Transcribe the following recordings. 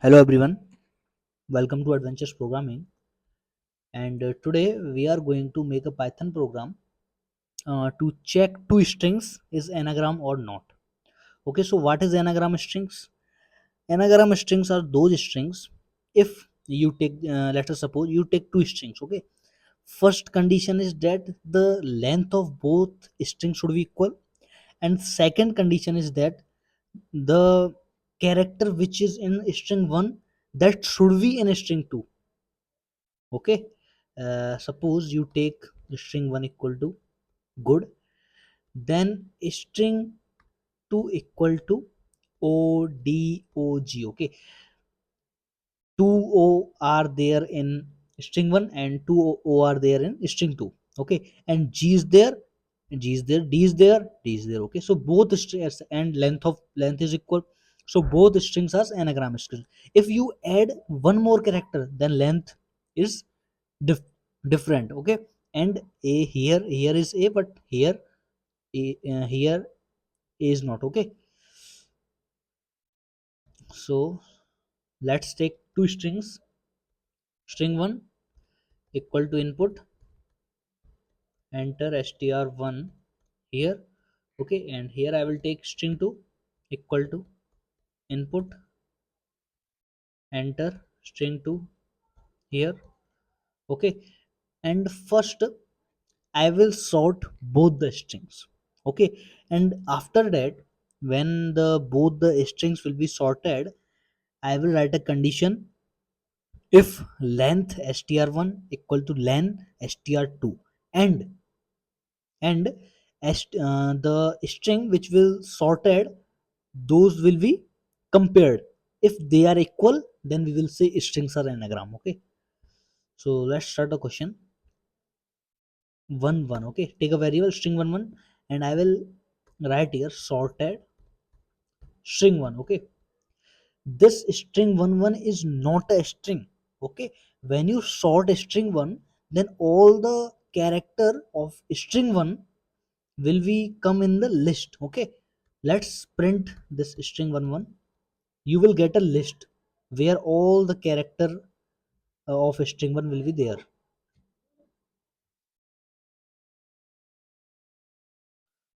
Hello everyone, welcome to Adventures Programming. And today we are going to make a Python program to check two strings is anagram or not. Okay, so what is anagram strings? Anagram strings are those strings if you take, let us suppose you take two strings. Okay, first condition is that the length of both strings should be equal, and second condition is that the character which is in string 1 that should be in string 2. Okay, suppose you take string 1 equal to good, then string 2 equal to odog. Okay, two o are there in string 1 and two o are there in string 2. Okay, and g is there, d is there, d is there. Okay, so both strings and length is equal, so both strings are anagram strings. If you add one more character, then length is dif- different. Okay, and a here is a, but here a is not. Okay, so let's take two strings. String 1 equal to input, enter str1 here. Okay, and here I will take string 2 equal to input, enter string 2 here. Okay, and first I will sort both the strings. Okay, and after that, when the both the strings will be sorted, I will write a condition if length str1 equal to length str2, and the string which will sorted, those will be compared. If they are equal, then we will say strings are anagram. Okay, so let's start the question. 1 1. Okay, take a variable string 1 1, and I will write here sorted string 1. Okay, this string 1 1 is not a string. Okay, when you sort string 1, then all the character of string 1 will be come in the list. Okay, let's print this string 1 1. You will get a list where all the character of string 1 will be there.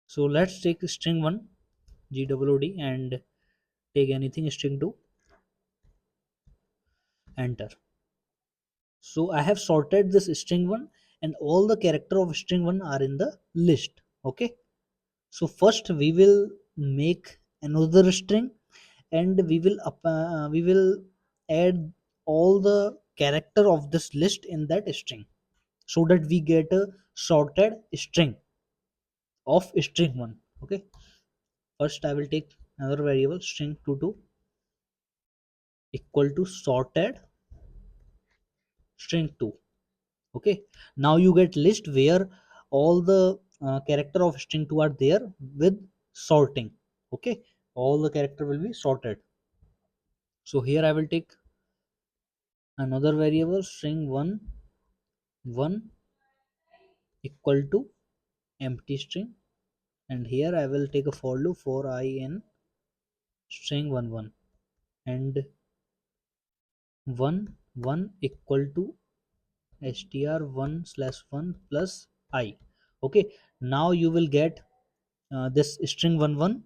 So let's take string 1 gwd and take anything string 2, enter. So I have sorted this string 1, and all the character of string 1 are in the list. Okay, so first we will make another string, and we will add all the character of this list in that string, so that we get a sorted string of string 1. Okay, first I will take another variable string 2 equal to sorted string 2. Okay, now you get list where all the character of string 2 are there with sorting. Okay, all the character will be sorted. So here I will take another variable string 1 1 equal to empty string, and here I will take a for loop for I in string 1 1, and 1 1 equal to str1 slash 1 plus I. Okay, now you will get this string 1 1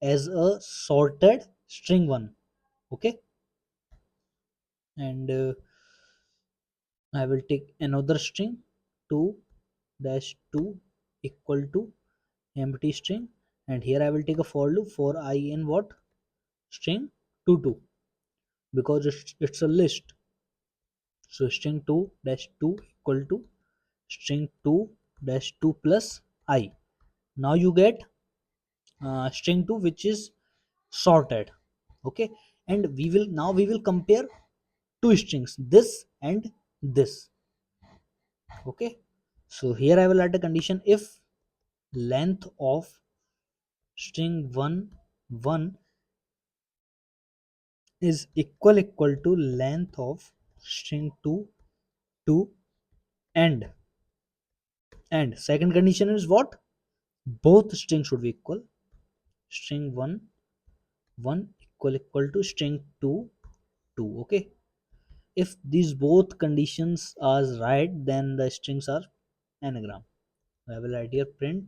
as a sorted string 1. Okay, and I will take another string 2 dash 2 equal to empty string, and here I will take a for loop for I in what string 2 2, because it's a list. So string 2 dash 2 equal to string 2 dash 2 plus I. Now you get string 2 which is sorted. Okay, and we will compare two strings, this and this. Okay, so here I will add a condition if length of string 1 1 is equal to length of string 2 2, and second condition is what, both strings should be equal. String 1 1 equal to string 2 2. Okay, if these both conditions are right, then the strings are anagram. I will write here print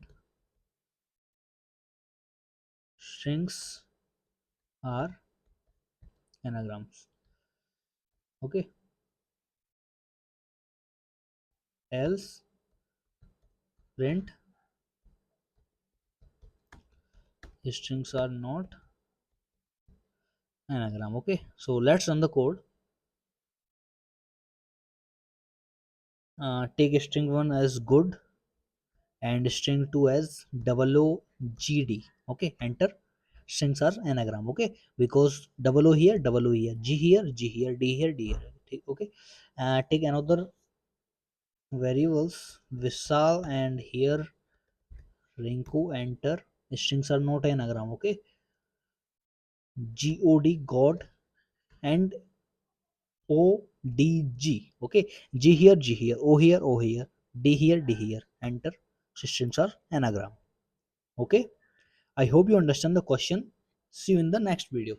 strings are anagrams. Okay, else print strings are not anagram. Okay, so let's run the code. Take string 1 as good and string 2 as double OGD. Okay, enter. Strings are anagram. Okay, because double O here, double O here, G here, G here, D here, D here. Okay, take another variables Vishal and here Rinku, enter. Strings are not anagram. Okay, God and ODG. Okay, G here, G here, O here, O here, D here, D here, enter. Strings are anagram. Okay, I hope you understand the question. See you in the next video.